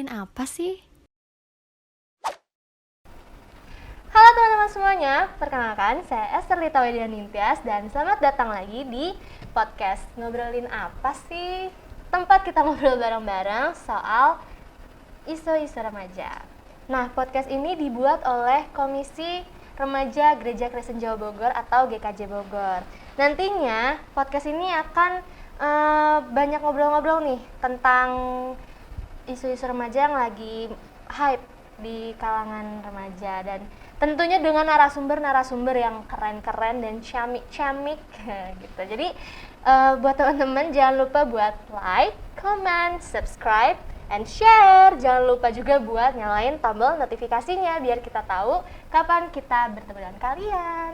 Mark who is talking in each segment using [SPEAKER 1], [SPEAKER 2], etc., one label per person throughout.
[SPEAKER 1] apa sih?
[SPEAKER 2] Halo teman-teman semuanya, perkenalkan saya Esther Lita Wedian Nintias dan selamat datang lagi di podcast Ngobrolin Apa Sih? Tempat kita ngobrol bareng-bareng soal isu-isu remaja. Nah, podcast ini dibuat oleh Komisi Remaja Gereja Kristen Jawa Bogor atau GKJ Bogor. Nantinya podcast ini akan banyak ngobrol-ngobrol nih tentang isu-isu remaja yang lagi hype di kalangan remaja dan tentunya dengan narasumber-narasumber yang keren-keren dan ciamik-ciamik gitu. Jadi buat teman-teman jangan lupa buat like, comment, subscribe, and share. Jangan lupa juga buat nyalain tombol notifikasinya biar kita tahu kapan kita bertemu dengan kalian.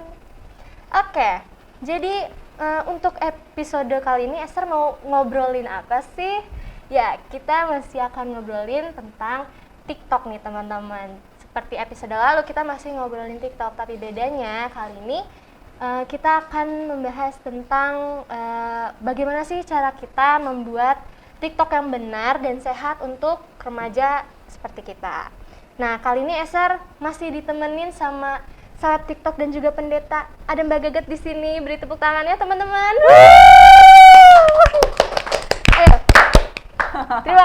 [SPEAKER 2] Oke, jadi untuk episode kali ini Esther mau ngobrolin apa sih? Ya, kita masih akan ngobrolin tentang TikTok nih teman-teman. Seperti episode lalu kita masih ngobrolin TikTok, tapi bedanya kali ini kita akan membahas tentang bagaimana sih cara kita membuat TikTok yang benar dan sehat untuk remaja seperti kita. Nah, kali ini Esther masih ditemenin sama seleb TikTok dan juga pendeta. Ada Mbak Gagat di sini. Beri tepuk tangannya teman-teman. Ayo. Terima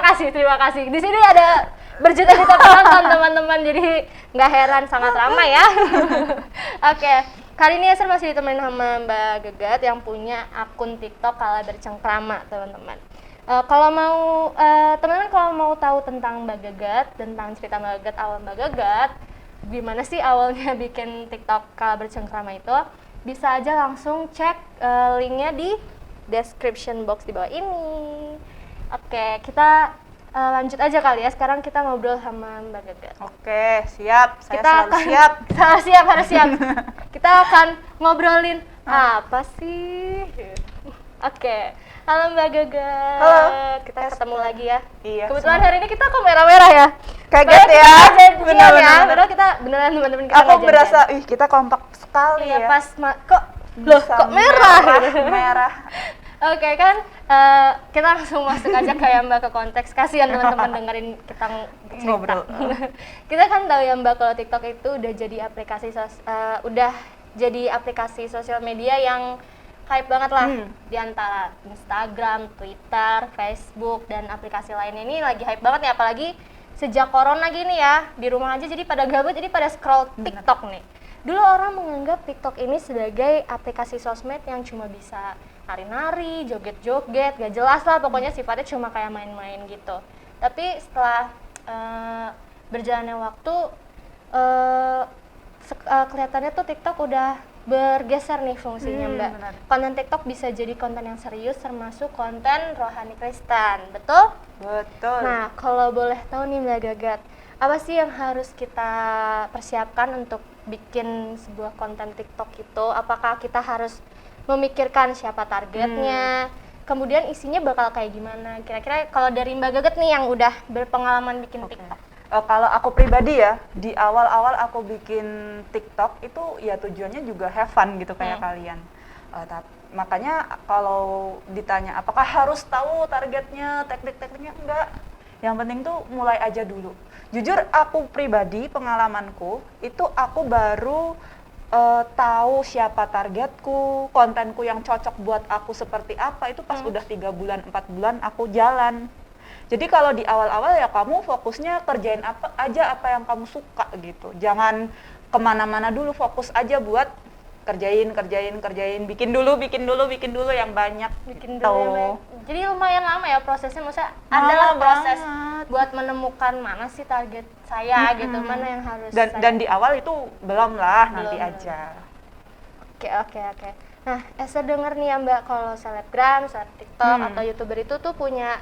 [SPEAKER 2] kasih. Di sini ada berjuta-juta penonton teman-teman, jadi nggak heran sangat ramai ya. Oke, kali ini Esther masih ditemenin sama Mbak Gagat yang punya akun TikTok Kala Bercengkrama teman-teman. Teman-teman kalau mau tahu tentang Mbak Gagat, tentang cerita Mbak Gagat, awal Mbak Gagat, gimana sih awalnya bikin TikTok Kala Bercengkrama itu, bisa aja langsung cek linknya di description box di bawah ini. Oke, kita lanjut aja kali ya. Sekarang kita ngobrol sama Mbak Gagat.
[SPEAKER 3] Oke, siap. Saya
[SPEAKER 2] Kita
[SPEAKER 3] selalu siap.
[SPEAKER 2] harus siap. Kita akan ngobrolin apa sih? Oke. Halo Mbak Gagat.
[SPEAKER 3] Halo.
[SPEAKER 2] Kita ketemu lagi ya.
[SPEAKER 3] Iya.
[SPEAKER 2] Kebetulan hari ini kita kok merah-merah ya.
[SPEAKER 3] Kaget ya.
[SPEAKER 2] Benar-benar. Padahal kita beneran teman-teman kita
[SPEAKER 3] Aku berasa, kita kompak sekali
[SPEAKER 2] ya.
[SPEAKER 3] ya.
[SPEAKER 2] Pas kok merah?
[SPEAKER 3] Merah.
[SPEAKER 2] Oke kan, kita langsung masuk aja kayak Mbak ke konteks. Kasihan teman-teman dengerin kita
[SPEAKER 3] Ngobrol.
[SPEAKER 2] Kita kan tahu ya Mbak, kalau TikTok itu udah jadi aplikasi sosial media yang hype banget lah. Di antara Instagram, Twitter, Facebook, dan aplikasi lainnya ini lagi hype banget nih. Apalagi sejak corona gini ya, di rumah aja jadi pada gabut, jadi pada scroll TikTok nih. Dulu orang menganggap TikTok ini sebagai aplikasi sosmed yang cuma bisa nari-nari, joget-joget, gak jelas lah pokoknya sifatnya cuma kayak main-main gitu. Tapi setelah berjalannya waktu, kelihatannya tuh TikTok udah bergeser nih fungsinya Mbak.
[SPEAKER 3] Benar.
[SPEAKER 2] Konten TikTok bisa jadi konten yang serius termasuk konten rohani Kristen, betul?
[SPEAKER 3] Betul.
[SPEAKER 2] Nah, kalau boleh tahu nih Mbak Gagat, apa sih yang harus kita persiapkan untuk bikin sebuah konten TikTok itu? Apakah kita harus memikirkan siapa targetnya? Kemudian isinya bakal kayak gimana? Kira-kira kalau dari Mbak Gagat nih yang udah berpengalaman bikin TikTok.
[SPEAKER 3] Kalau aku pribadi ya, di awal-awal aku bikin TikTok itu ya tujuannya juga have fun gitu kayak kalian. Makanya kalau ditanya apakah harus tahu targetnya, teknik-tekniknya, enggak. Yang penting tuh mulai aja dulu. Jujur aku pribadi, pengalamanku itu aku baru tahu siapa targetku, kontenku yang cocok buat aku seperti apa itu pas udah 3 bulan, 4 bulan aku jalan. Jadi kalau di awal-awal ya kamu fokusnya kerjain apa yang kamu suka gitu. Jangan kemana-mana dulu, fokus aja buat kerjain, bikin dulu yang banyak.
[SPEAKER 2] Bikin
[SPEAKER 3] gitu.
[SPEAKER 2] dulu yang banyak. Jadi lumayan lama ya prosesnya, maksudnya adalah proses buat menemukan mana sih target saya gitu, mana yang harus
[SPEAKER 3] dan di awal itu belum lah, nanti aja.
[SPEAKER 2] Oke. Nah, Esther denger nih ya Mbak, kalau selebgram, TikTok atau YouTuber itu tuh punya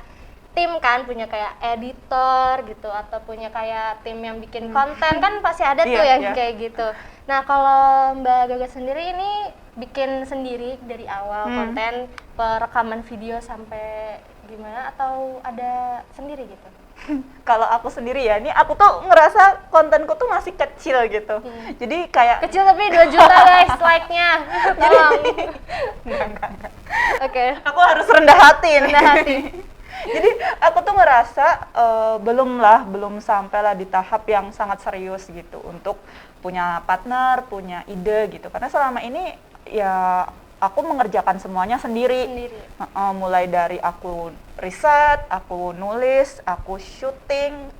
[SPEAKER 2] tim kan, punya kayak editor gitu, atau punya kayak tim yang bikin konten kan pasti ada tuh yang kayak gitu. Nah, kalau Mbak Gagat sendiri ini bikin sendiri dari awal konten, perekaman video sampai gimana, atau ada sendiri gitu?
[SPEAKER 3] Kalau aku sendiri ya, ini aku tuh ngerasa kontenku tuh masih kecil gitu. Jadi kayak
[SPEAKER 2] kecil tapi 2 juta guys like-nya. Tolong.
[SPEAKER 3] enggak.
[SPEAKER 2] Oke.
[SPEAKER 3] Aku harus rendah hati ini. Jadi aku tuh ngerasa belum sampailah di tahap yang sangat serius gitu untuk punya partner, punya ide gitu. Karena selama ini ya aku mengerjakan semuanya sendiri. Mulai dari aku riset, aku nulis, aku syuting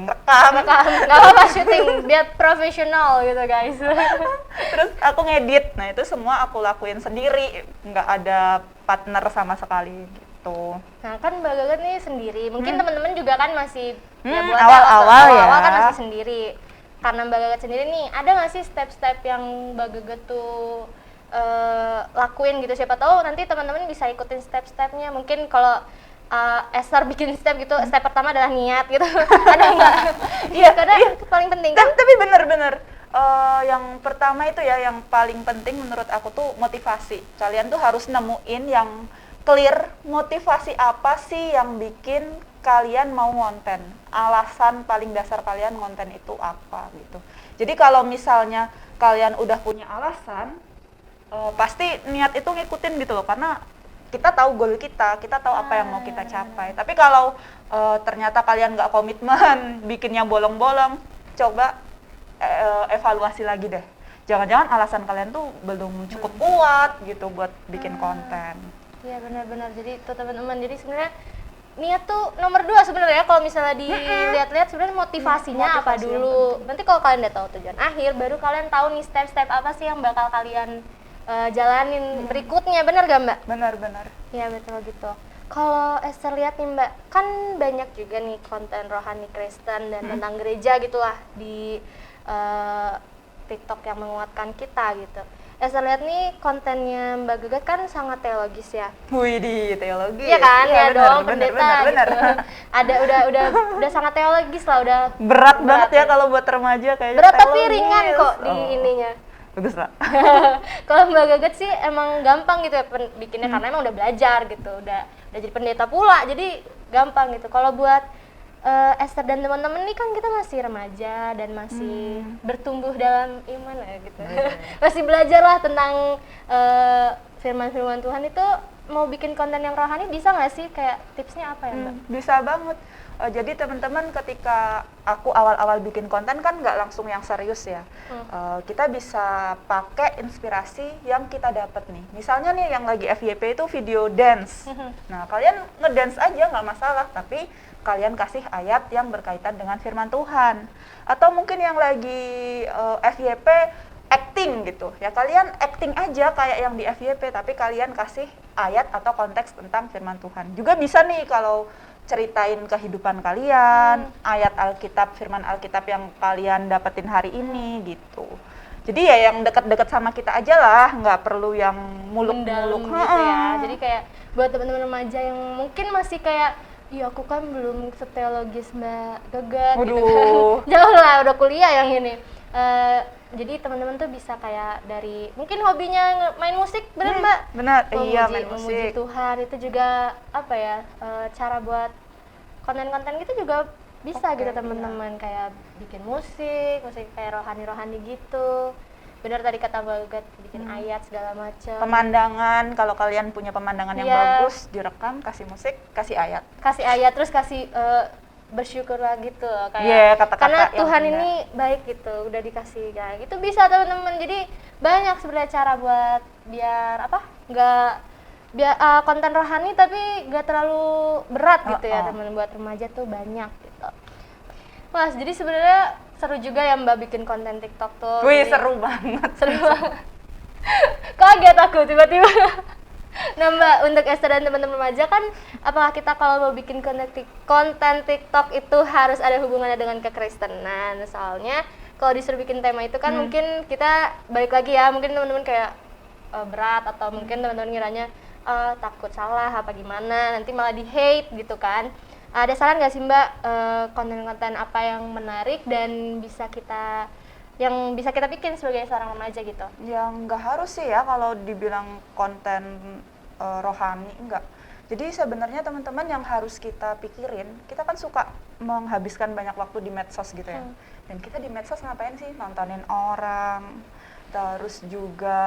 [SPEAKER 3] rekam.
[SPEAKER 2] Nggak apa-apa syuting, biar profesional gitu guys.
[SPEAKER 3] Terus aku ngedit. Nah itu semua aku lakuin sendiri, nggak ada partner sama sekali gitu.
[SPEAKER 2] Nah kan Mbak Gagat nih sendiri, mungkin teman-teman juga kan masih buat
[SPEAKER 3] awal-awal ya.
[SPEAKER 2] Awal kan masih sendiri. Karena Mbak Gagat sendiri nih, ada nggak sih step-step yang Mbak Gagat tuh lakuin gitu? Siapa tahu nanti teman-teman bisa ikutin step-stepnya. Mungkin kalau Esther bikin step gitu, step pertama adalah niat gitu. Ada nggak? Iya, karena itu paling penting kan?
[SPEAKER 3] Tapi bener-bener yang pertama itu ya, yang paling penting menurut aku tuh motivasi. Kalian tuh harus nemuin yang clear, motivasi apa sih yang bikin kalian mau ngonten, alasan paling dasar kalian ngonten itu apa gitu. Jadi kalau misalnya kalian udah punya alasan, pasti niat itu ngikutin gitu loh, karena kita tahu goal kita tahu apa yang mau kita capai. Tapi kalau ternyata kalian nggak komitmen, bikinnya bolong-bolong, coba evaluasi lagi deh. Jangan-jangan alasan kalian tuh belum cukup kuat gitu buat bikin konten.
[SPEAKER 2] Iya benar-benar. Jadi tuh teman-teman, jadi sebenarnya niat tuh nomor 2 sebenarnya. Kalau misalnya dilihat-lihat sebenarnya motivasinya apa dulu. Nanti kalau kalian udah tahu tujuan akhir, baru kalian tahu nih step-step apa sih yang bakal kalian jalanin berikutnya. Benar gak Mbak?
[SPEAKER 3] Benar.
[SPEAKER 2] Iya betul gitu. Kalau Esther lihat nih Mbak, kan banyak juga nih konten rohani Kristen dan tentang gereja gitulah di TikTok yang menguatkan kita gitu. Esther lihat nih kontennya Mbak Gagat kan sangat teologis ya.
[SPEAKER 3] Wih, di teologi.
[SPEAKER 2] Iya kan, ya
[SPEAKER 3] bener,
[SPEAKER 2] dong pendeta
[SPEAKER 3] bener.
[SPEAKER 2] gitu. Ada udah sangat teologis lah, udah
[SPEAKER 3] berat banget ya kalau buat remaja kayaknya.
[SPEAKER 2] berat tapi ringan kok di ininya.
[SPEAKER 3] Bagus lah.
[SPEAKER 2] Kalau Mbak Gagat sih emang gampang gitu ya bikinnya, karena emang udah belajar gitu, udah jadi pendeta pula, jadi gampang gitu. Kalau buat Esther dan teman-teman nih kan kita masih remaja dan masih bertumbuh dalam iman ya gitu. Masih belajar lah tentang firman-firman Tuhan itu. Mau bikin konten yang rohani bisa nggak sih? Kayak tipsnya apa ya Mbak?
[SPEAKER 3] Bisa banget. Jadi teman-teman ketika aku awal-awal bikin konten kan nggak langsung yang serius ya. Kita bisa pakai inspirasi yang kita dapat nih. Misalnya nih yang lagi FYP itu video dance. Nah kalian ngedance aja nggak masalah, tapi kalian kasih ayat yang berkaitan dengan firman Tuhan. Atau mungkin yang lagi FYP acting gitu ya, kalian acting aja kayak yang di FYP, tapi kalian kasih ayat atau konteks tentang firman Tuhan. Juga bisa nih kalau ceritain kehidupan kalian, ayat Alkitab, firman Alkitab yang kalian dapetin hari ini gitu. Jadi ya yang dekat-dekat sama kita aja lah, nggak perlu yang muluk-muluk
[SPEAKER 2] gitu ya. Jadi kayak buat teman-teman remaja yang mungkin masih kayak, iya aku kan belum seteologis Mbak Gagat gitu kan. Jauh lah, udah kuliah yang ini. Jadi teman-teman tuh bisa kayak dari mungkin hobinya main musik, bener Mbak?
[SPEAKER 3] Bener, iya main musik.
[SPEAKER 2] Memuji Tuhan itu juga apa ya, cara buat konten-konten gitu juga bisa gitu teman-teman. Kayak bikin musik kayak rohani-rohani gitu. Bener tadi kata Mbak Gagat, bikin ayat segala macam.
[SPEAKER 3] Pemandangan, kalau kalian punya pemandangan yang bagus, direkam, kasih musik, kasih ayat.
[SPEAKER 2] Kasih ayat, terus kasih bersyukurlah gitu loh, kayak
[SPEAKER 3] kata-kata
[SPEAKER 2] karena
[SPEAKER 3] yang
[SPEAKER 2] Tuhan
[SPEAKER 3] indah.
[SPEAKER 2] ini baik gitu, udah dikasih kayak gitu. Bisa teman-teman, jadi banyak sebenarnya cara buat biar konten rohani tapi gak terlalu berat gitu ya teman, buat remaja tuh banyak gitu. Mas, jadi sebenarnya seru juga ya Mbak bikin konten TikTok tuh.
[SPEAKER 3] Wih, seru banget.
[SPEAKER 2] Kaget aku tiba-tiba. Nah Mbak, untuk Esther dan teman-teman remaja kan, apakah kita kalau mau bikin konten TikTok itu harus ada hubungannya dengan kekristenan? Soalnya kalau disuruh bikin tema itu kan mungkin kita balik lagi ya, mungkin teman-teman kayak berat, atau mungkin teman-teman ngiranya takut salah apa gimana, nanti malah di-hate gitu kan. Ada saran nggak sih Mbak, konten-konten apa yang menarik dan bisa kita bikin sebagai seorang remaja gitu?
[SPEAKER 3] Yang nggak harus sih ya kalau dibilang konten rohani, enggak. Jadi sebenarnya teman-teman yang harus kita pikirin, kita kan suka menghabiskan banyak waktu di medsos gitu ya. Dan kita di medsos ngapain sih? Nontonin orang, terus juga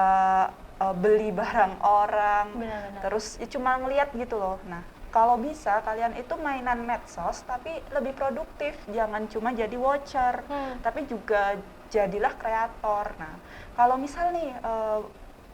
[SPEAKER 3] beli barang orang,
[SPEAKER 2] Benar-benar.
[SPEAKER 3] terus ya cuma ngeliat gitu loh. Nah kalau bisa kalian itu mainan medsos tapi lebih produktif, jangan cuma jadi watcher, tapi juga jadilah kreator. Nah, kalau misal nih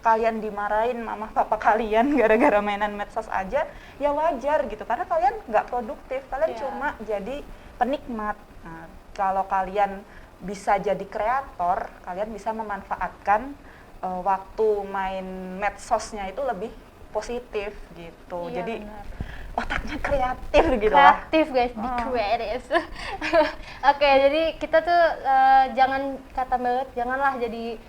[SPEAKER 3] kalian dimarahin mama papa kalian gara-gara mainan medsos aja, ya wajar gitu, karena kalian nggak produktif, kalian cuma jadi penikmat. Nah, kalau kalian bisa jadi kreator, kalian bisa memanfaatkan waktu main medsosnya itu lebih positif gitu.
[SPEAKER 2] Iya,
[SPEAKER 3] jadi
[SPEAKER 2] benar.
[SPEAKER 3] otaknya kreatif gitu lah.
[SPEAKER 2] Kreatif guys, be creative. Oke, jadi kita tuh jangan kata banget, janganlah jadi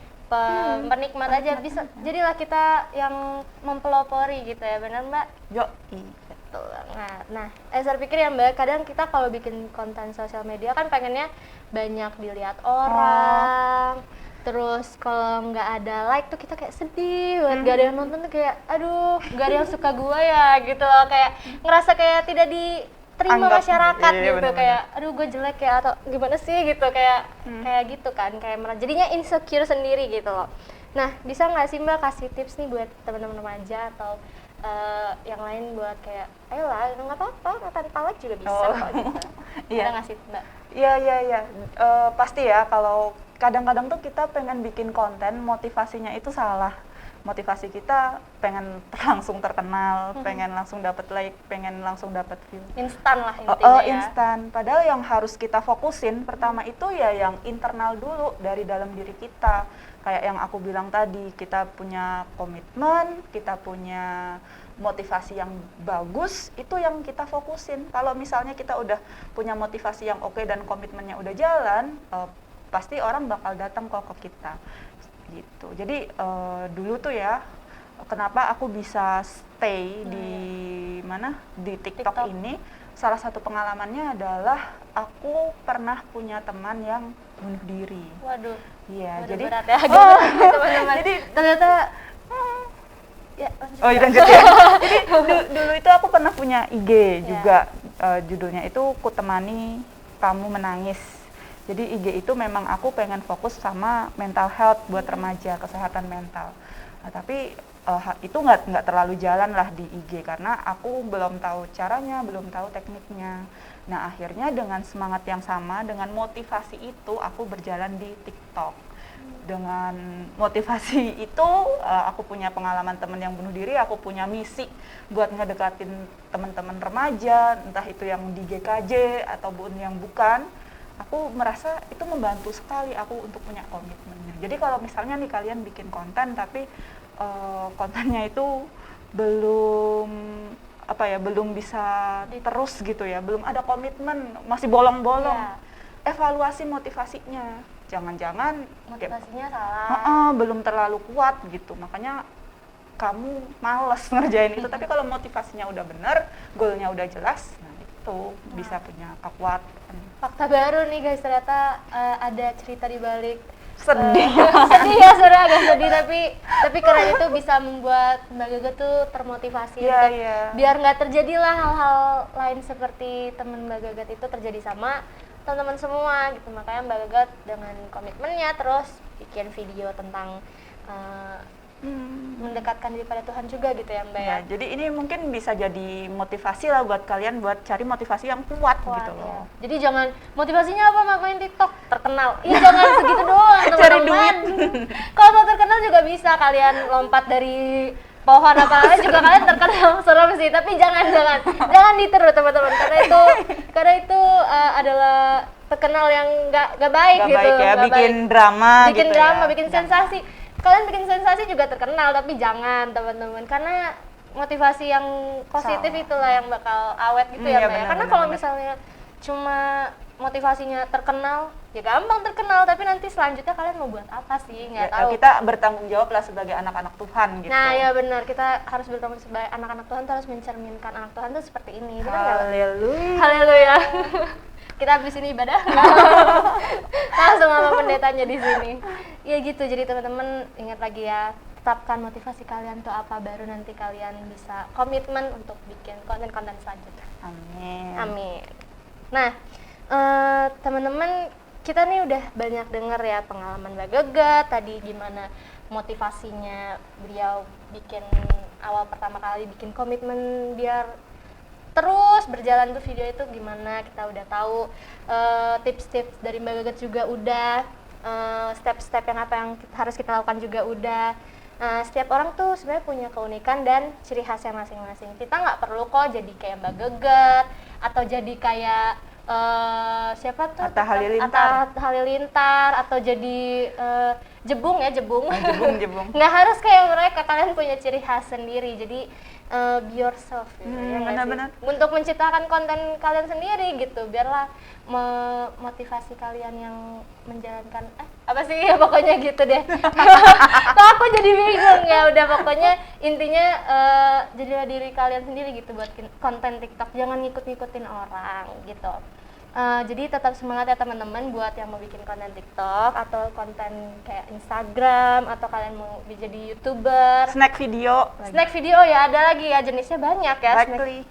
[SPEAKER 2] penikmat aja, bisa jadilah kita yang mempelopori gitu ya, benar Mbak?
[SPEAKER 3] Yoi.
[SPEAKER 2] Betul banget. Nah, saya pikir ya Mbak, kadang kita kalau bikin konten sosial media kan pengennya banyak dilihat orang. Terus kalau nggak ada like tuh kita kayak sedih banget, gak ada yang nonton tuh kayak aduh, gak ada yang suka gua ya gitu loh, kayak ngerasa kayak tidak diterima masyarakat gitu,
[SPEAKER 3] bener-bener.
[SPEAKER 2] kayak aduh gue jelek ya atau gimana sih gitu, kayak gitu kan, kayak jadinya insecure sendiri gitu loh. Nah, bisa nggak sih Mbak kasih tips nih buat teman-teman remaja atau yang lain buat kayak ayolah nggak apa-apa tanpa like juga bisa kok gitu. Ada nggak sih Mbak?
[SPEAKER 3] Iya. Pasti ya, kalau kadang-kadang tuh kita pengen bikin konten, motivasinya itu salah. Motivasi kita pengen langsung terkenal, pengen langsung dapat like, pengen langsung dapat view.
[SPEAKER 2] Instan lah intinya ya.
[SPEAKER 3] Instan. Padahal yang harus kita fokusin pertama itu ya yang internal dulu, dari dalam diri kita. Kayak yang aku bilang tadi, kita punya komitmen, kita punya motivasi yang bagus, itu yang kita fokusin. Kalau misalnya kita udah punya motivasi yang oke dan komitmennya udah jalan, pasti orang bakal datang kok ke kita gitu. Jadi dulu tuh ya, kenapa aku bisa stay di TikTok ini, salah satu pengalamannya adalah aku pernah punya teman yang bunuh diri.
[SPEAKER 2] Waduh.
[SPEAKER 3] Iya,
[SPEAKER 2] Waduh,
[SPEAKER 3] jadi
[SPEAKER 2] berat ya teman-teman.
[SPEAKER 3] jadi
[SPEAKER 2] ternyata ya
[SPEAKER 3] lanjut ya. Jadi dulu itu aku pernah punya IG juga, judulnya itu Ku Temani Kamu Menangis. Jadi IG itu memang aku pengen fokus sama mental health buat remaja, kesehatan mental. Nah, tapi itu nggak terlalu jalan lah di IG karena aku belum tahu caranya, belum tahu tekniknya. Nah, akhirnya dengan semangat yang sama, dengan motivasi itu aku berjalan di TikTok. Dengan motivasi itu aku punya pengalaman teman yang bunuh diri, aku punya misi buat ngedekatin teman-teman remaja, entah itu yang di GKJ ataupun yang bukan. Aku merasa itu membantu sekali aku untuk punya komitmennya. Jadi kalau misalnya nih kalian bikin konten tapi kontennya itu belum bisa terus gitu ya, belum ada komitmen, masih bolong-bolong. Evaluasi motivasinya, jangan-jangan
[SPEAKER 2] motivasinya salah,
[SPEAKER 3] belum terlalu kuat gitu, makanya kamu males ngerjain itu. Tapi kalau motivasinya udah bener, goalnya udah jelas, nah itu bisa punya kekuatan.
[SPEAKER 2] Fakta baru nih guys, ternyata ada cerita di balik
[SPEAKER 3] sedih
[SPEAKER 2] ya, sebenarnya agak sedih, tapi keren, itu bisa membuat Mbak Gaga tuh termotivasi untuk biar nggak terjadilah hal-hal lain seperti teman Mbak Gaga itu terjadi sama teman-teman semua gitu. Makanya Mbak Gaga dengan komitmennya terus bikin video tentang mendekatkan diri pada Tuhan juga gitu ya Mbak ya.
[SPEAKER 3] Jadi ini mungkin bisa jadi motivasi lah buat kalian buat cari motivasi yang kuat gitu loh.
[SPEAKER 2] Jadi jangan motivasinya apa main TikTok terkenal. Iya, jangan segitu doang teman-teman.
[SPEAKER 3] Cari duit.
[SPEAKER 2] Kalau mau terkenal juga bisa kalian lompat dari pohon apa juga kalian terkenal, serem sih. Tapi jangan ditiru teman-teman, karena itu adalah terkenal yang nggak baik gitu.
[SPEAKER 3] Baik ya, bikin drama,
[SPEAKER 2] bikin sensasi. Kalian bikin sensasi juga terkenal, tapi jangan teman-teman, karena motivasi yang positif itulah yang bakal awet gitu ya Mbak ya. Karena kalau misalnya cuma motivasinya terkenal, ya gampang terkenal, tapi nanti selanjutnya kalian mau buat apa sih, nggak tahu.
[SPEAKER 3] Kita bertanggung jawab lah sebagai anak-anak Tuhan gitu.
[SPEAKER 2] Nah ya benar, kita harus bertanggung jawab sebagai anak-anak Tuhan, harus mencerminkan anak Tuhan tuh seperti ini. Haleluya. Kita habis ini ibadah langsung sama pendetanya di sini. Ya gitu, jadi teman-teman ingat lagi ya, tetapkan motivasi kalian tuh apa, baru nanti kalian bisa komitmen untuk bikin konten-konten selanjutnya. Amin. Nah, teman-teman, kita nih udah banyak denger ya pengalaman Mbak Gaga tadi, gimana motivasinya beliau bikin awal pertama kali bikin komitmen biar terus berjalan tuh video itu gimana, kita udah tahu tips-tips dari Mbak Gagat juga udah, step-step yang apa yang harus kita lakukan juga udah. Setiap orang tuh sebenarnya punya keunikan dan ciri khasnya masing-masing. Kita nggak perlu kok jadi kayak Mbak Gagat atau jadi kayak siapa tuh?
[SPEAKER 3] Atta Halilintar
[SPEAKER 2] atau jadi Jebung.
[SPEAKER 3] Jebung.
[SPEAKER 2] Nggak harus kayak mereka, kalian punya ciri khas sendiri. Jadi be yourself gitu, ya nggak sih?
[SPEAKER 3] Benar-benar.
[SPEAKER 2] Untuk menciptakan konten kalian sendiri gitu, biarlah memotivasi kalian yang menjalankan apa sih ya, pokoknya gitu deh. Kok aku jadi bingung ya. Udah, pokoknya intinya jadilah diri kalian sendiri gitu buat konten TikTok, jangan ngikut-ngikutin orang gitu. Jadi tetap semangat ya teman-teman buat yang mau bikin konten TikTok atau konten kayak Instagram, atau kalian mau jadi YouTuber.
[SPEAKER 3] Snack video
[SPEAKER 2] Ya, ada lagi ya, jenisnya banyak ya.
[SPEAKER 3] likely.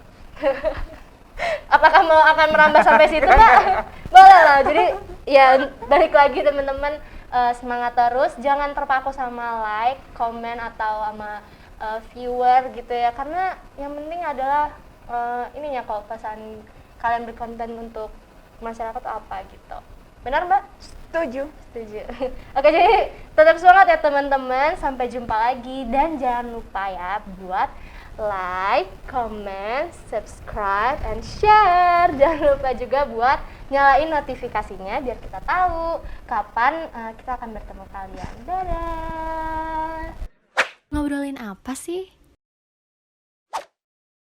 [SPEAKER 2] Apakah akan merambah sampai situ, Mbak? Boleh lah. Jadi ya balik lagi teman-teman, semangat terus, jangan terpaku sama like, komen atau sama viewer gitu ya, karena yang penting adalah ininya kok, pesan kalian berkonten untuk masyarakat apa gitu. Benar, Mbak?
[SPEAKER 3] Setuju.
[SPEAKER 2] Oke, jadi tetap semangat ya teman-teman, sampai jumpa lagi, dan jangan lupa ya buat like, comment, subscribe, and share. Jangan lupa juga buat nyalain notifikasinya biar kita tahu kapan kita akan bertemu kalian. Dadah.
[SPEAKER 1] Ngobrolin apa sih?